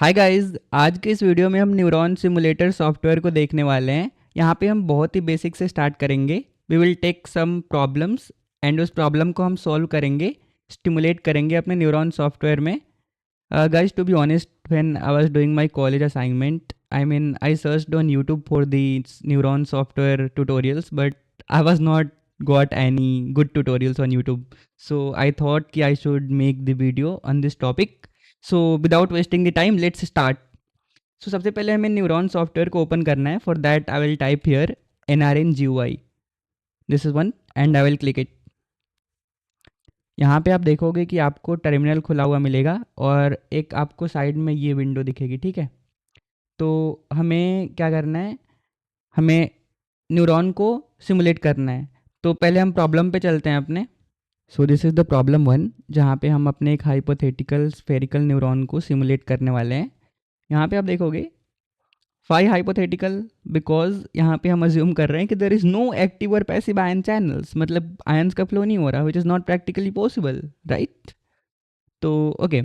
Hi guys, आज के इस वीडियो में हम न्यूरॉन सिमुलेटर सॉफ्टवेयर को देखने वाले हैं। यहाँ पे हम बहुत ही बेसिक से स्टार्ट करेंगे। We will take some problems and उस प्रॉब्लम को हम सॉल्व करेंगे, स्टिमुलेट करेंगे अपने न्यूरॉन सॉफ्टवेयर में। Guys, to be honest, when I was doing my college assignment, I searched on YouTube for the neuron software tutorials, but I was not got any good tutorials on YouTube. So I thought कि I should make the video on this topic. So without wasting the time let's start. So सबसे पहले हमें neuron software को open करना है। For that I will type here NRNGUI, this is one, and I will click it. यहाँ पे आप देखोगे कि आपको टर्मिनल खुला हुआ मिलेगा और एक आपको साइड में ये विंडो दिखेगी, ठीक है। तो हमें क्या करना है, हमें न्यूरॉन को सिमुलेट करना है। तो पहले हम प्रॉब्लम पे चलते हैं अपने। सो this is the problem one, जहाँ पे हम अपने एक हाइपोथेटिकल स्फेरिकल न्यूरॉन को सिमुलेट करने वाले हैं। यहाँ पे आप देखोगे फाई हाइपोथेटिकल, बिकॉज यहाँ पे हम अज्यूम कर रहे हैं कि देर इज़ नो एक्टिव और पैसिव आयन चैनल्स, मतलब आयन्स का फ्लो नहीं हो रहा, which is not practically possible, right. तो ओके,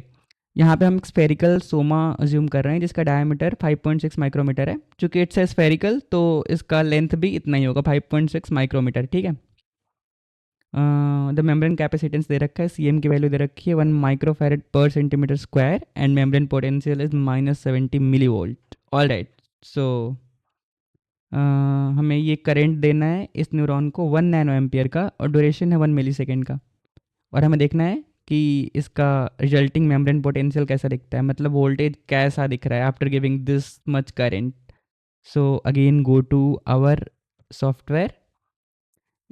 यहाँ पे हम स्फेरिकल सोमा अज्यूम कर रहे हैं जिसका डायमीटर 5.6 माइक्रोमीटर है। चूँकि इट्स है स्फेरिकल तो इसका लेंथ भी इतना ही होगा, 5.6 माइक्रोमीटर, ठीक है। द मेम्ब्रेन कैपेसिटेंस दे रखा है, CM की वैल्यू दे रखी है 1 माइक्रोफैरड पर centimetre square and membrane potential is -70 millivolt. All right, so हमें ये करंट देना है इस न्यूरॉन को 1 नैनो एम्पियर का, और ड्यूरेशन है 1 मिली सेकेंड का। और हमें देखना है कि इसका रिजल्टिंग मेम्ब्रेन पोटेंशियल कैसा दिखता है, मतलब वोल्टेज कैसा दिख रहा है after giving this much current. So again go to our software.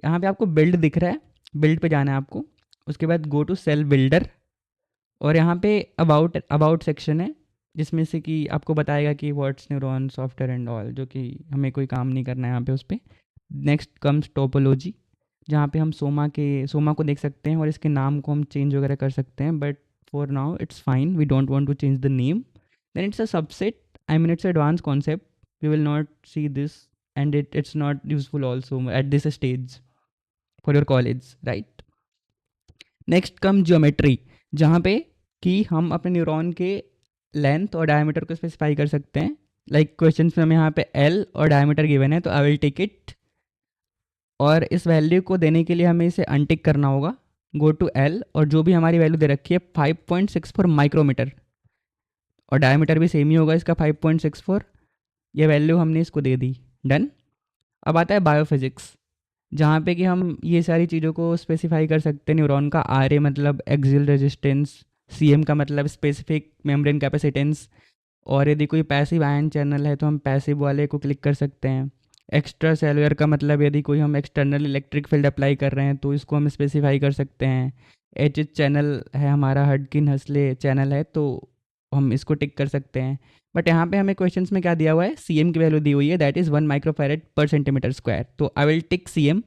यहाँ पे आपको बिल्ड दिख रहा है, बिल्ड पे जाना है आपको। उसके बाद गो टू सेल बिल्डर, और यहाँ पे अबाउट सेक्शन है जिसमें से कि आपको बताएगा कि what's neuron software and all, जो कि हमें कोई काम नहीं करना है यहाँ पे उस पर। नेक्स्ट कम्स टोपोलॉजी, जहाँ पे हम सोमा को देख सकते हैं और इसके नाम को हम चेंज वगैरह कर सकते हैं, but for now it's fine, we don't want to change the name. Then it's a subset, I mean it's advance concept, we will not see this and it's not useful also at this stage for your college, right. Next come geometry, जहाँ पे कि हम अपने neuron के length और diameter को specify कर सकते हैं। लाइक क्वेश्चन में हमें यहाँ पे L और डायमीटर गिवन है, तो आई विल टेक इट। और इस वैल्यू को देने के लिए हमें इसे अनटिक करना होगा। गो टू L, और जो भी हमारी वैल्यू दे रखी है 5.64 माइक्रोमीटर, और डायमीटर भी सेम ही होगा इसका 5.64। ये वैल्यू हमने इसको दे दी, डन। अब आता है बायोफिजिक्स, जहाँ पे कि हम ये सारी चीज़ों को स्पेसिफाई कर सकते हैं। न्यूरॉन का RA मतलब एक्सियल रेजिस्टेंस, CM का मतलब स्पेसिफिक मेम्ब्रेन कैपेसिटेंस, और यदि कोई पैसिव आयन चैनल है तो हम पैसिव वाले को क्लिक कर सकते हैं। एक्स्ट्रा सेलुलर का मतलब यदि कोई हम एक्सटर्नल इलेक्ट्रिक फील्ड अप्लाई कर रहे हैं तो इसको हम स्पेसिफाई कर सकते हैं। HH चैनल है हमारा, हडकिन हसले चैनल है, तो हम इसको टिक कर सकते हैं। बट यहाँ पे हमें क्वेश्चंस में क्या दिया हुआ है, CM की वैल्यू दी हुई है, दैट इज़ 1 माइक्रोफैरड पर सेंटीमीटर स्क्वायर। तो आई विल टिक CM,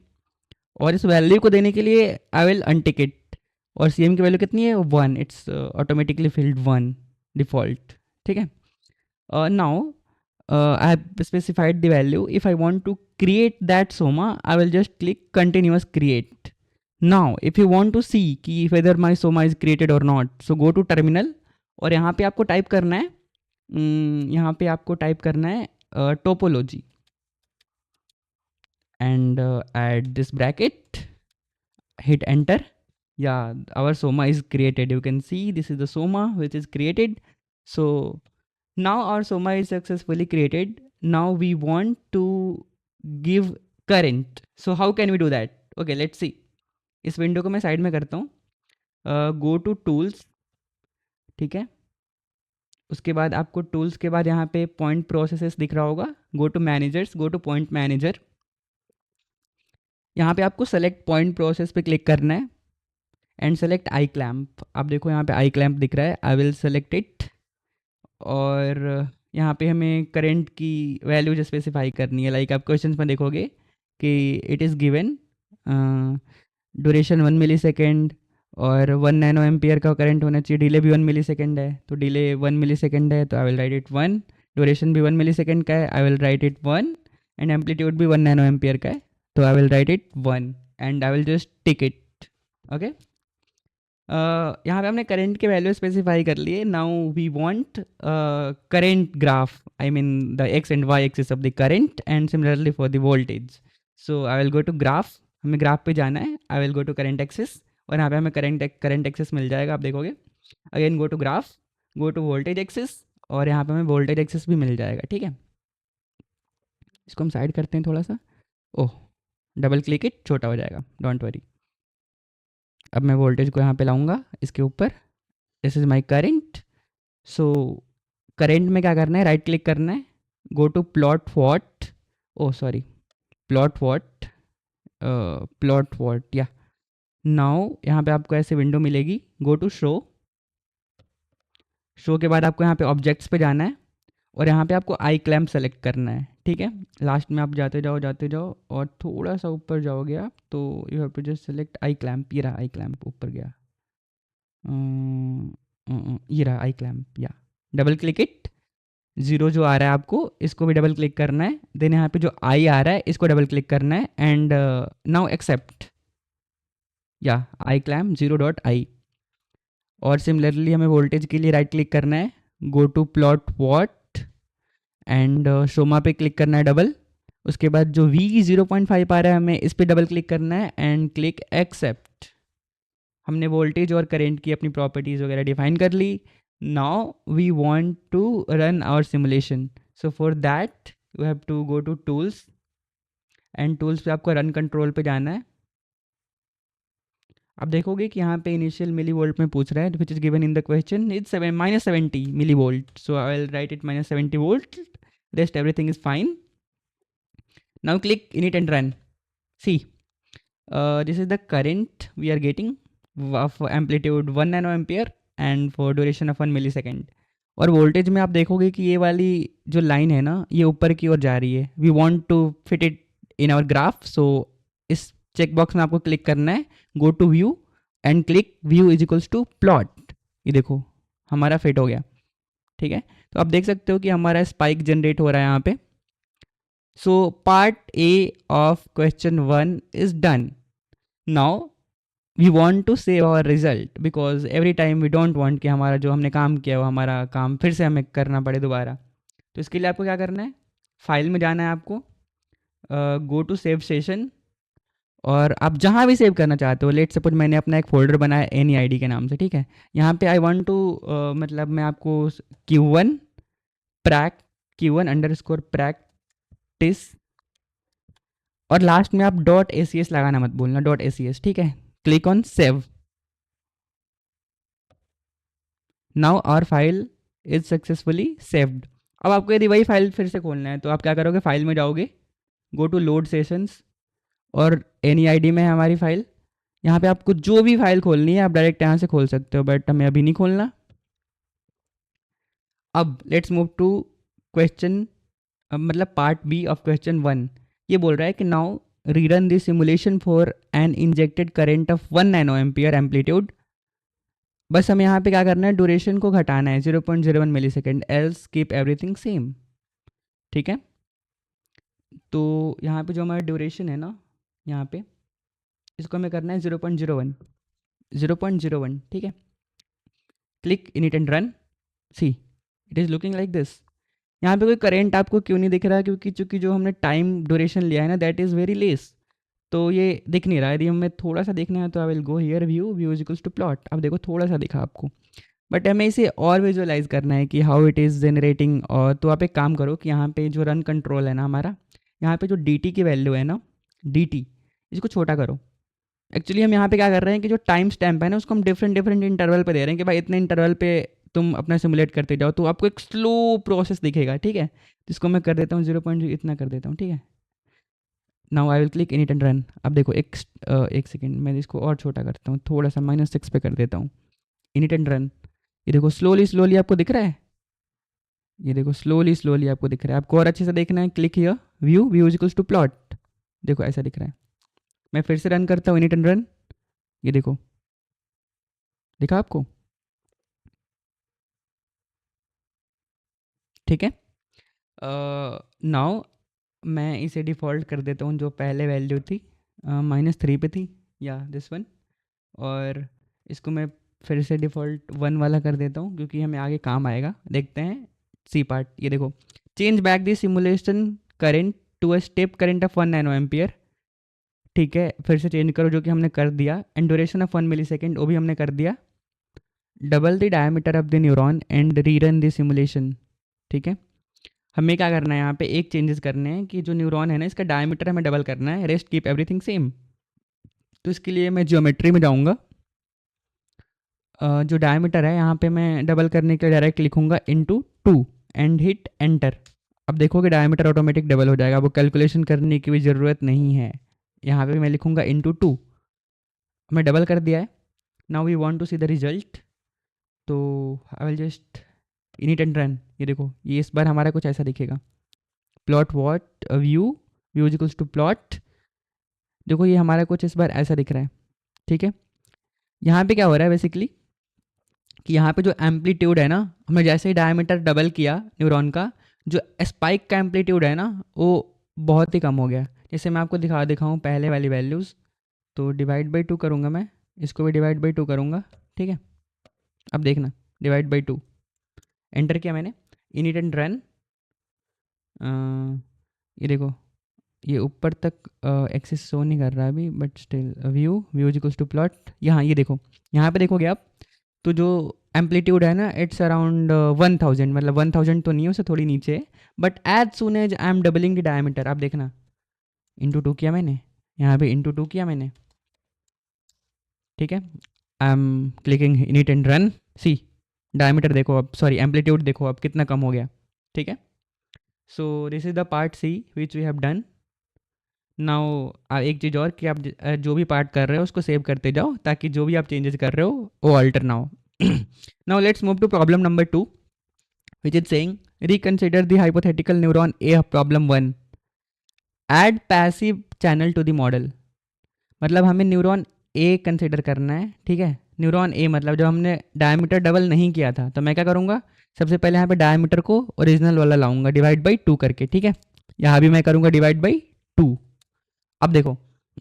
और इस वैल्यू को देने के लिए आई विल अनटिक इट। और CM की वैल्यू कितनी है, 1, इट्स ऑटोमेटिकली फिल्ड 1 डिफ़ॉल्ट, ठीक है। Now I have specified the value. If I want to create that soma, I will just click continuous create. Now if you want to see कि whether my soma is created or not, so go to terminal, और यहाँ पे आपको type करना है topology, and add this bracket, hit enter. Yeah, our soma is created. You can see this is the soma which is created. So now our soma is successfully created. Now we want to give current. So how can we do that? Okay, let's see. इस window को मैं side में करता हूँ। गो to tools, ठीक है। उसके बाद आपको टूल्स के बाद यहाँ पे पॉइंट प्रोसेसेस दिख रहा होगा। Go to managers, go to point manager. यहाँ पे आपको सेलेक्ट पॉइंट प्रोसेस पे क्लिक करना है एंड सेलेक्ट आई क्लैम्प। आप देखो यहाँ पे आई क्लैम्प दिख रहा है, आई विल सेलेक्ट इट। और यहाँ पे हमें करंट की वैल्यू स्पेसिफाई करनी है। लाइक आप क्वेश्चंस में देखोगे कि it is given duration 1 millisecond और 1 नैनो एम्पियर का करंट होना चाहिए। डिले भी 1 मिली सेकेंड है, तो डिले 1 मिली सेकेंड है, तो I will write it 1। Duration भी 1 मिली सेकेंड का है, I will write it 1। And amplitude भी 1 नैनो एम्पियर का है, तो I will write it 1 and I will just tick it. Okay, यहाँ पे हमने करंट के वैल्यू स्पेसिफाई कर लिए. Now we want current graph, I mean the X and Y axis of the current and similarly for the voltage. So I will go to graph. हमें graph पे जाना है. I will go to current axis और यहाँ पे हमें current axis मिल जाएगा. आप देखोगे again go to graph, go to voltage axis और यहाँ पे हमें वोल्टेज एक्सिस भी मिल जाएगा. ठीक है, इसको हम साइड करते हैं थोड़ा सा. ओह, डबल क्लिक इट, छोटा हो जाएगा, डोंट वरी. अब मैं वोल्टेज को यहाँ पे लाऊंगा इसके ऊपर. This is my current. So current में क्या करना है, राइट क्लिक करना है, go to plot what, oh sorry, plot what, plot what या नाउ. यहाँ पे आपको ऐसे विंडो मिलेगी. गो टू शो. शो के बाद आपको यहाँ पे ऑब्जेक्ट्स पे जाना है और यहाँ पे आपको आई क्लैम्प सेलेक्ट करना है. ठीक है, लास्ट में आप जाते जाओ और थोड़ा सा ऊपर जाओगे आप तो you have to just select I clamp. ये रहा आई क्लैम्प, ऊपर गया. ये रहा आई क्लैम्प. या डबल क्लिक इट. जीरो जो आ रहा है आपको इसको भी डबल क्लिक करना है. देन यहाँ पे जो आई आ रहा है इसको डबल क्लिक करना है एंड नाउ एक्सेप्ट. या आई क्लैम्प 0.i. और सिमिलरली हमें वोल्टेज के लिए राइट क्लिक करना है, go to plot what and शोमा पे क्लिक करना है डबल. उसके बाद जो V 0.5 आ रहा है हमें इस पर डबल क्लिक करना है एंड क्लिक एक्सेप्ट. हमने वोल्टेज और करंट की अपनी प्रॉपर्टीज़ वगैरह डिफाइन कर ली. Now we want to run our simulation. So for that you have to go to tools and tools पे आपको रन कंट्रोल पे जाना है. आप देखोगे कि यहाँ पे इनिशियल मिली वोल्ट में पूछ रहा है which is given in the question. It's -70 millivolt. So I will write it -70 volt. Rest everything is fine. Now click init and run. See, this is the current we are getting of amplitude 1 nano ampere and for duration of 1 millisecond. और voltage में आप देखोगे कि ये वाली जो line है ना ये ऊपर की ओर जा रही है. We want to fit it in our graph. So इस चेक बॉक्स में आपको क्लिक करना है, go to view and click view is equals to plot. ये देखो हमारा फिट हो गया. ठीक है, तो आप देख सकते हो कि हमारा स्पाइक जनरेट हो रहा है यहाँ पे. So part A of question 1 is done. Now we want to save our result because every time we don't want कि हमारा जो हमने काम किया वो हमारा काम फिर से हमें करना पड़े दोबारा. तो इसके लिए आपको क्या करना है, फाइल में जाना है आपको, गो टू सेव सेशन और आप जहाँ भी सेव करना चाहते हो. लेट सपोज मैंने अपना एक फ़ोल्डर बनाया एनी आई के नाम से. ठीक है, यहाँ पे आई वांट टू मतलब मैं आपको Q1 प्रैक Q1_प्रैक्टिस और लास्ट में आप .acs लगाना मत भूलना, .acs. ठीक है, click on save. Now our file is successfully saved. अब आपको यदि वही फाइल फिर से खोलना है तो आप क्या करोगे, फाइल में जाओगे, गो टू लोड सेशंस और NEID में है हमारी फाइल. यहाँ पे आपको जो भी फाइल खोलनी है आप डायरेक्ट यहाँ से खोल सकते हो, बट हमें अभी नहीं खोलना. अब लेट्स मूव टू क्वेश्चन, मतलब पार्ट B ऑफ क्वेश्चन 1. ये बोल रहा है कि now rerun the simulation for an injected current of 1 nano ampere amplitude. बस हमें यहाँ पे क्या करना है, ड्यूरेशन को घटाना है 0.01 millisecond, else keep everything same. ठीक है, तो यहाँ पे जो हमारा ड्यूरेशन है ना यहाँ पे इसको हमें करना है 0.01. ठीक है, click init and run. See it is looking like this. यहाँ पे कोई करेंट आपको क्यों नहीं दिख रहा है, क्योंकि चूँकि जो हमने टाइम ड्यूरेशन लिया है ना दैट इज़ वेरी लेस, तो ये दिख नहीं रहा है. यदि हमें थोड़ा सा देखना है तो I will go here view is equals to plot. अब देखो थोड़ा सा दिखा आपको, बट हमें इसे और विजुअलाइज करना है कि हाउ इट इज़ जनरेटिंग. और तो आप एक काम करो कि यहाँ पे जो रन कंट्रोल है ना हमारा, यहाँ पे जो dt की वैल्यू है ना, dt इसको छोटा करो. एक्चुअली हम यहाँ पे क्या कर रहे हैं कि जो टाइम स्टैम्प है ना उसको हम डिफरेंट इंटरवल पे दे रहे हैं कि भाई इतने इंटरवल पे तुम अपना सिमुलेट करते जाओ, तो आपको एक स्लो प्रोसेस दिखेगा. ठीक है, जिसको मैं कर देता हूँ 0.0 इतना कर देता हूँ. ठीक है, now I will click init and run. अब देखो एक सेकेंड मैं इसको और छोटा करता हूँ, थोड़ा सा -6 पे कर देता हूँ. Init and run. ये देखो स्लोली आपको दिख रहा है, ये देखो स्लोली आपको दिख रहा है. आपको और अच्छे से देखना है, click here view is equals to plot. देखो ऐसा दिख रहा है. मैं फिर से रन करता हूँ इनिट एंड रन. ये देखो दिखा आपको. ठीक है, नाउ मैं इसे डिफ़ॉल्ट कर देता हूँ जो पहले वैल्यू थी -3 पे थी, या दिस वन. और इसको मैं फिर से डिफ़ॉल्ट 1 वाला कर देता हूँ क्योंकि हमें आगे काम आएगा। देखते हैं सी पार्ट, ये देखो, change back the simulation current to a step current of 1 nano ampere. ठीक है, फिर से चेंज करो, जो कि हमने कर दिया। एंड ड्यूरेशन ऑफ 1 मिलीसेकंड, वो भी हमने कर दिया। Double the diameter of the neuron and rerun the simulation. ठीक है, हमें क्या करना है यहाँ पे, एक चेंजेस करने हैं कि जो न्यूरॉन है ना, इसका डायमीटर हमें डबल करना है, रेस्ट कीप एवरीथिंग सेम। तो इसके लिए मैं ज्योमेट्री में जाऊँगा। जो डायमीटर है यहाँ पे मैं डबल करने के लिए डायरेक्ट लिखूँगा इंटू 2 एंड हिट एंटर। अब देखोगे डायमीटर ऑटोमेटिक डबल हो जाएगा, वो कैलकुलेशन करने की भी ज़रूरत नहीं है। यहाँ पे मैं लिखूँगा इंटू 2, हमने डबल कर दिया है। Now we want to see the result, तो I will just init and run. ये देखो, ये इस बार हमारा कुछ ऐसा दिखेगा, plot what view, view is equals to plot. देखो ये हमारा कुछ इस बार ऐसा दिख रहा है। ठीक है, यहाँ पे क्या हो रहा है बेसिकली कि यहाँ पे जो एम्पलीट्यूड है ना, हमने जैसे ही डायमीटर डबल किया न्यूरॉन का, जो स्पाइक का एम्पलीट्यूड है ना, वो बहुत ही कम हो गया। जैसे मैं आपको दिखाऊँ पहले वाली वैल्यूज़, तो डिवाइड बाई 2 करूँगा मैं, इसको भी डिवाइड बाई 2 करूँगा। ठीक है, अब देखना, डिवाइड बाई 2 एंटर किया मैंने, इनिट एंड रन। ये देखो, ये ऊपर तक एक्सेस शो नहीं कर रहा अभी, but still view, view equals to plot. यहाँ ये देखो, यहाँ पे देखोगे आप, तो जो एम्पलीट्यूड है ना, इट्स अराउंड 1000, मतलब 1000 तो नहीं है, उससे थोड़ी नीचे है। But as soon as I am doubling the diameter, आप देखना, इंटू 2 किया मैंने, यहाँ पे इंटू 2 किया मैंने। ठीक है, I am clicking init and run. See diameter देखो अब, सॉरी एम्पलीट्यूड देखो अब कितना कम हो गया। ठीक है, so this is the part C which we have done. Now एक चीज़ और कि आप जो भी पार्ट कर रहे हो उसको सेव करते जाओ, ताकि जो भी आप चेंजेस कर रहे हो वो अल्टर ना हो। Now let's move to problem number 2, which is saying reconsider the hypothetical neuron a problem 1, add passive channel to the model. मतलब हमें न्यूरॉन ए कंसिडर करना है। ठीक है, न्यूरॉन ए मतलब जब हमने डायमीटर डबल नहीं किया था, तो मैं क्या करूँगा, सबसे पहले यहाँ पे डायमीटर को ओरिजिनल वाला लाऊंगा डिवाइड बाई 2 करके। ठीक है, यहाँ भी मैं करूँगा डिवाइड बाई 2। अब देखो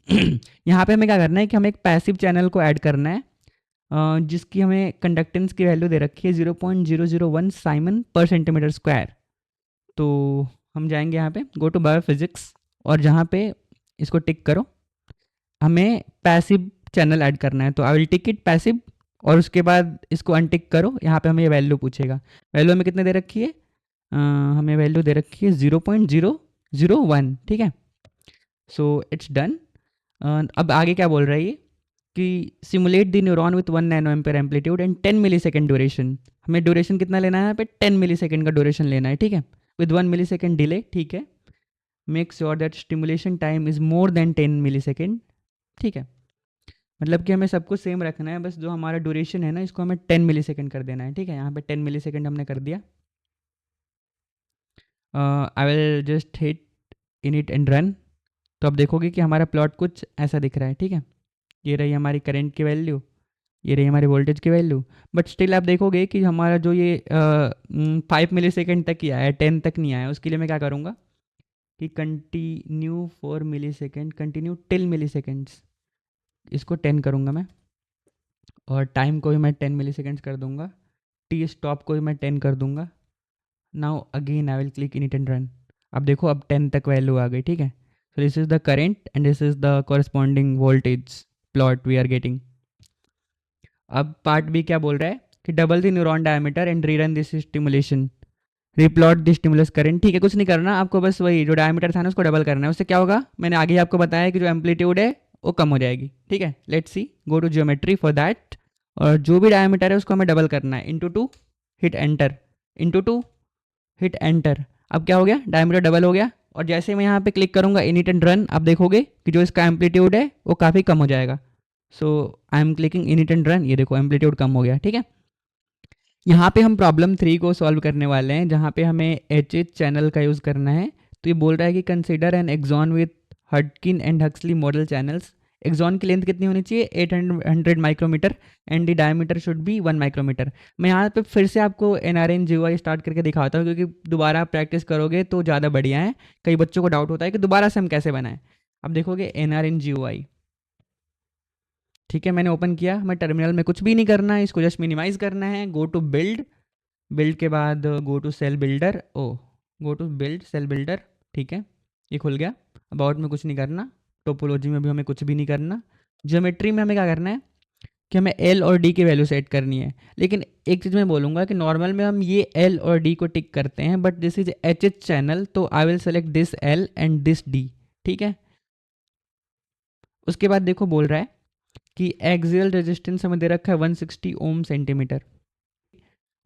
यहाँ पे हमें क्या करना है कि हमें एक पैसिव चैनल को ऐड करना है, जिसकी हमें कंडक्टेंस की वैल्यू दे रखी है 0.001 साइमन पर सेंटीमीटर स्क्वायर। तो हम जाएंगे यहाँ पे गो टू बायोफिजिक्स, और जहाँ पे इसको टिक करो, हमें पैसिव चैनल ऐड करना है। तो I will tick it passive, और उसके बाद इसको अनटिक करो। यहाँ पे हमें ये वैल्यू पूछेगा, वैल्यू हमें कितने दे रखी है, हमें वैल्यू दे रखी है 0.001। ठीक है, सो इट्स डन। अब आगे क्या बोल रहा है ये कि simulate the neuron with 1 nano ampere amplitude and 10 millisecond duration. हमें ड्यूरेशन कितना लेना है यहाँ पे, 10 मिलीसेकंड का ड्यूरेशन लेना है। ठीक है, विद 1 मिलीसेकंड डिले। ठीक है, make sure that stimulation time is more than 10 millisecond. ठीक है, मतलब कि हमें सब कुछ सेम रखना है, बस जो हमारा ड्यूरेशन है ना, इसको हमें 10 मिलीसेकंड कर देना है। ठीक है, यहाँ पे 10 मिलीसेकंड हमने कर दिया। आई will just hit init and run. तो अब देखोगे कि हमारा प्लॉट कुछ ऐसा दिख रहा है। ठीक है, ये रही हमारी करंट की वैल्यू, ये रही हमारी वोल्टेज की वैल्यू। बट स्टिल आप देखोगे कि हमारा जो ये 5 मिली सेकेंड तक ही आया, 10 तक नहीं आया। उसके लिए मैं क्या करूँगा कि continue for millisecond, continue till milliseconds, इसको 10 करूँगा मैं, और टाइम को भी मैं 10 मिली सेकेंड्स कर दूँगा, टी स्टॉप को भी मैं 10 कर दूँगा। Now again I will click in it and run. अब देखो, अब 10 तक वैल्यू आ गई। ठीक है, so this is the current and this is the corresponding voltage plot we are getting. अब पार्ट बी क्या बोल रहा है कि double the neuron diameter and rerun this stimulation, replot the stimulus current. ठीक है, कुछ नहीं करना आपको, बस वही जो डायमीटर था ना उसको डबल करना है। उससे क्या होगा, मैंने आगे ही आपको बताया कि जो एम्पलीट्यूड है वो कम हो जाएगी। ठीक है, let's see, go to geometry for that, और जो भी डायमीटर है उसको हमें डबल करना है, into 2 hit enter, into 2 hit enter. अब क्या हो गया, डायमीटर डबल हो गया। और जैसे मैं यहाँ पे क्लिक करूँगा इनिट एंड रन, आप देखोगे कि जो इसका एम्पलीट्यूड है वो काफ़ी कम हो जाएगा। So I am clicking init and run, ये देखो एम्पलीट्यूड कम हो गया। ठीक है, यहाँ पे हम प्रॉब्लम 3 को सॉल्व करने वाले हैं, जहाँ पे हमें एच चैनल का यूज़ करना है। तो ये बोल रहा है कि consider an axon with Hodgkin and Huxley model channels. Axon की लेंथ कितनी होनी चाहिए, 800 micrometre, and the diameter should be 1 micrometre. मैं यहाँ पे फिर से आपको NRN-GUI स्टार्ट करके दिखाता हूँ, क्योंकि दोबारा आप प्रैक्टिस करोगे तो ज़्यादा बढ़िया है। कई बच्चों को डाउट होता है कि दोबारा से हम कैसे बनाएं। अब देखोगे NRN-GUI, ठीक है, मैंने ओपन किया, मैं टर्मिनल में कुछ भी नहीं करना है, इसको जस्ट मिनिमाइज करना है। गो टू बिल्ड, बिल्ड के बाद go to cell builder, oh go to build cell builder. ठीक है, ये खुल गया। अबाउट में कुछ नहीं करना, टोपोलॉजी में भी हमें कुछ भी नहीं करना। ज्योमेट्री में हमें क्या करना है कि हमें एल और डी की वैल्यू सेट करनी है। लेकिन एक चीज़ मैं बोलूँगा कि नॉर्मल में हम ये एल और डी को टिक करते हैं, but this is H H channel, तो I will select this L and this D. ठीक है, उसके बाद देखो बोल रहा है कि एक्सियल रेजिस्टेंस हमें दे रखा है 160 ओम सेंटीमीटर।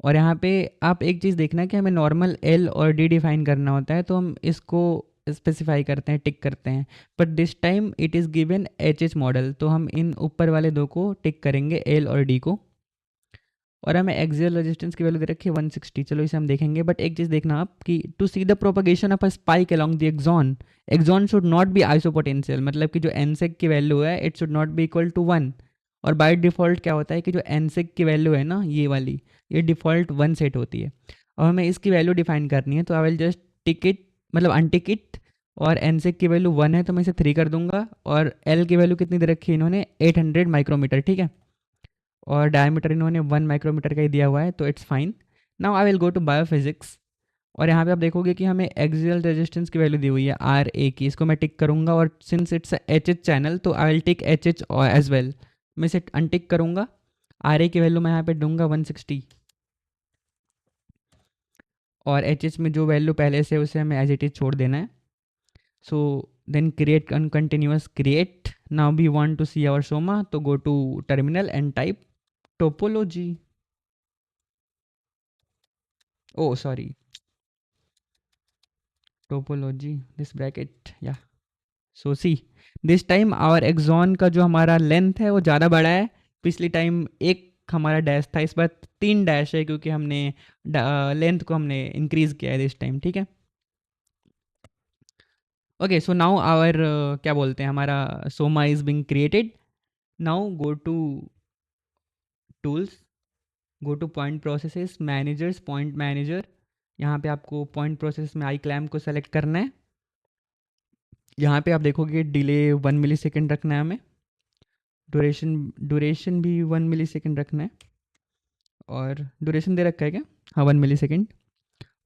और यहाँ पे आप एक चीज़ देखना कि हमें नॉर्मल एल और डी डिफाइन करना होता है, तो हम इसको स्पेसिफाई करते हैं, टिक करते हैं। But this time it is given H H model, तो हम इन ऊपर वाले दो को टिक करेंगे, एल और डी को। और हमें एक्सियल रेजिस्टेंस की वैल्यू दे रखी है 160। चलो इसे हम देखेंगे, बट एक चीज़ देखना आप कि to see the propagation of a spike along the axon, axon should not be isopotential, मतलब कि जो एनसेक की वैल्यू है it should not be equal to 1। और बाय डिफ़ॉल्ट क्या होता है कि जो एनसेक की वैल्यू है ना, ये वाली, ये डिफ़ॉल्ट 1 सेट होती है। और हमें इसकी वैल्यू डिफाइन करनी है, तो I will just tick it, मतलब अनटिक इट। और एनसेक की वैल्यू 1 है तो मैं इसे 3 कर दूंगा। और एल की वैल्यू कितनी दे रखी है इन्होंने, 800 माइक्रोमीटर। ठीक है, और डायमीटर इन्होंने 1 माइक्रोमीटर का ही दिया हुआ है, तो it's fine. Now I will go to biophysics. और यहाँ पे आप देखोगे कि हमें एक्सियल रेजिस्टेंस की वैल्यू दी हुई है आर ए की, इसको मैं टिक करूँगा। और since it's H H channel, तो I will tick H H as well, मैं इसे अनटिक करूँगा। आर ए की वैल्यू मैं यहाँ पे दूंगा 160। और एच एच में जो वैल्यू पहले से उसे हमें एज इट इज छोड़ देना है। So then create continuous create. Now we want to see our soma, तो go to terminal and type topology, oh sorry, topology this bracket या। So see this time our axon का जो हमारा length है वो ज़्यादा बड़ा है। पिछली टाइम एक हमारा डैश था, इस बार 3 डैश है, क्योंकि हमने लेंथ को हमने इंक्रीज किया है दिस टाइम। ठीक है, ओके। सो नाउ आवर क्या बोलते हैं, हमारा soma is being created. Now go to tools, go to point processes managers, point manager. यहाँ पे आपको पॉइंट प्रोसेस में आई क्लैम्प को सेलेक्ट करना है। यहाँ पे आप देखोगे डिले 1 मिली सेकेंड रखना है हमें, ड्यूरेशन ड्यूरेशन भी 1 मिली सेकेंड रखना है। और ड्यूरेशन दे रखा है क्या, हाँ 1 मिली सेकेंड।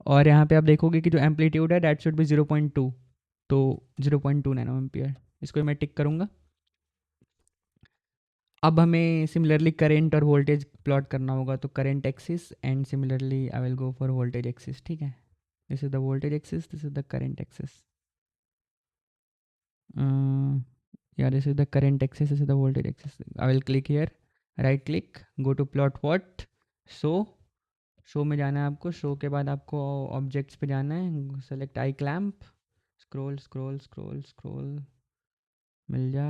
और यहाँ पे आप देखोगे कि जो एम्पलीट्यूड है डैट शुड बी 0.2, तो 0.2 नैनो एम्पियर, इसको मैं टिक करूँगा। अब हमें सिमिलरली करेंट और वोल्टेज प्लॉट करना होगा, तो current axis and similarly I will go for voltage axis. ठीक है, this is the voltage axis, this is the current axis, yeah, this is the current axis, this is the voltage axis. I will click here, right click, go to plot what, show में जाना है आपको। Show के बाद आपको objects पे जाना है, select I clamp, scroll scroll scroll scroll, मिल जा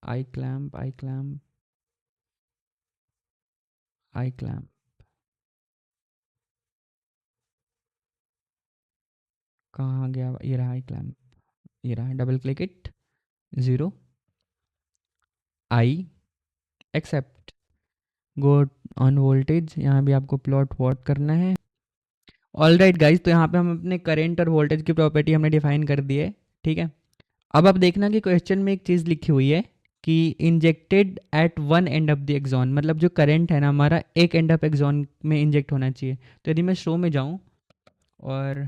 I clamp I clamp I clamp, कहाँ गया, ये रहा आई क्लैम्प, ये रहा। Double click it, 0, I accept, go on voltage, यहाँ भी आपको प्लॉट वॉट करना है। ऑल राइट गाइज, तो यहाँ पे हम अपने करंट और वोल्टेज की प्रॉपर्टी हमने डिफाइन कर दी है। ठीक है, अब आप देखना कि क्वेश्चन में एक चीज़ लिखी हुई है कि injected at one end of the axon, मतलब जो करंट है ना हमारा, एक एंड ऑफ एक्सॉन में इंजेक्ट होना चाहिए। तो यदि मैं शो में जाऊँ और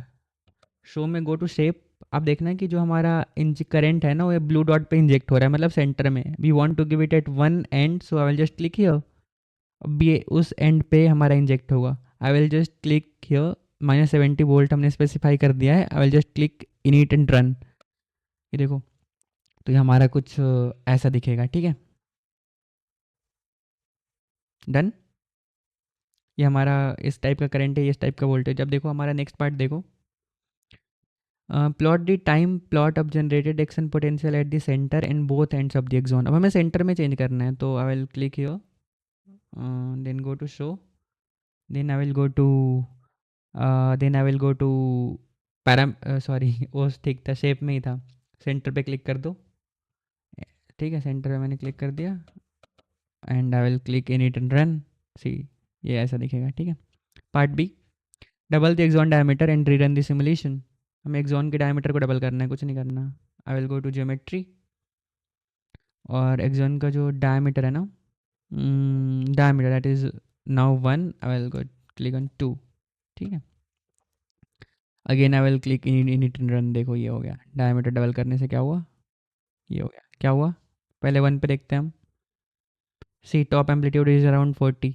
शो में गो टू शेप, आप देखना कि जो हमारा करंट है ना वो ब्लू डॉट पे इंजेक्ट हो रहा है, मतलब सेंटर में। We want to give it at one end, so I will just click here. अब ये उस एंड पे हमारा इंजेक्ट होगा। I will just click here, -70 volt हमने स्पेसिफाई कर दिया है। I will just click in it and run, ये देखो, तो ये हमारा कुछ ऐसा दिखेगा। ठीक है, डन। ये हमारा इस टाइप का करंट है, इस टाइप का वोल्टेज। अब देखो हमारा नेक्स्ट पार्ट देखो, plot the time plot of generated action potential at the center and both ends of the axon. अब हमें सेंटर में चेंज करना है, तो I will click here, then go to show, then I will go to then I will go to param, sorry वो ठीक था, shape में ही था। सेंटर पे क्लिक कर दो, ठीक है, सेंटर पे मैंने क्लिक कर दिया and I will click in it and run. See, ये ऐसा दिखेगा। ठीक है, part B, double the axon diameter and rerun the simulation. हमें एक्सॉन के डायमीटर को डबल करना है, कुछ नहीं करना। I will go to geometry, और एक्सॉन का जो डायमीटर है ना, diameter that is now 1, I will go click on 2। ठीक है, again I will click in it run. देखो ये हो गया, डायमीटर डबल करने से क्या हुआ, ये हो गया। क्या हुआ, पहले 1 पे देखते हैं हम। सी टॉप एम्पलीट्यूड इज अराउंड 40,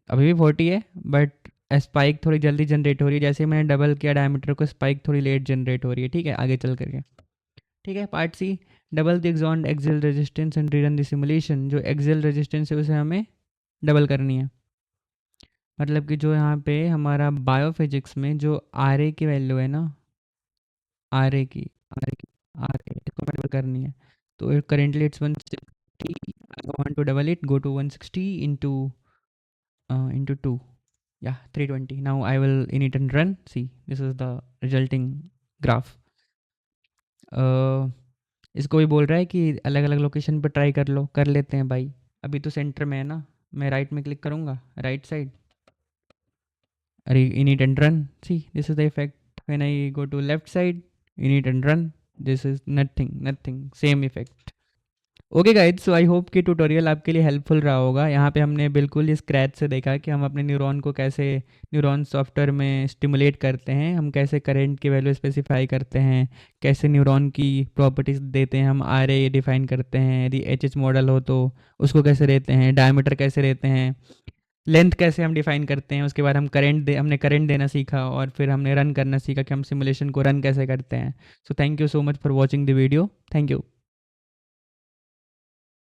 अभी भी 40 है, बट स्पाइक थोड़ी जल्दी जनरेट हो रही है। जैसे ही मैंने डबल किया डायमीटर को, स्पाइक थोड़ी लेट जनरेट हो रही है। ठीक है, आगे चल करके। ठीक है, part C, double the axon axial resistance and rerun the simulation. जो एक्सियल रेजिस्टेंस है उसे हमें डबल करनी है। मतलब कि जो यहाँ पे हमारा बायोफिजिक्स में जो आर ए की वैल्यू है ना, आर ए की, आर ए की, आर ए इसको डबल करनी है। तो currently it's 160, I want to double it, go to 160 into 2, yeah, 320. Now I will init and run. See, this is the resulting graph. uh, इसको भी बोल रहा है कि अलग अलग लोकेशन पर ट्राई कर लो, कर लेते हैं भाई। अभी तो सेंटर में है ना, मैं राइट में क्लिक करूँगा, राइट साइड, अरे init and run. See, this is the effect. When I go to left side, init and run, this is nothing, same effect. Okay guys, so I hope कि tutorial आपके लिए helpful रहा होगा। यहाँ पे हमने बिल्कुल स्क्रैच से देखा कि हम अपने न्यूरॉन को कैसे न्यूरॉन सॉफ्टवेयर में स्टिमुलेट करते हैं, हम कैसे करंट की वैल्यू स्पेसिफाई करते हैं, कैसे न्यूरॉन की प्रॉपर्टीज देते हैं, हम आर ए डिफाइन करते हैं, यदि एच एच मॉडल हो तो उसको कैसे देते हैं, डायमीटर कैसे देते हैं, लेंथ कैसे हम डिफाइन करते हैं। उसके बाद हमने करंट देना सीखा, और फिर हमने रन करना सीखा कि हम सिमुलेशन को रन कैसे करते हैं। So thank you so much for watching the video, thank you.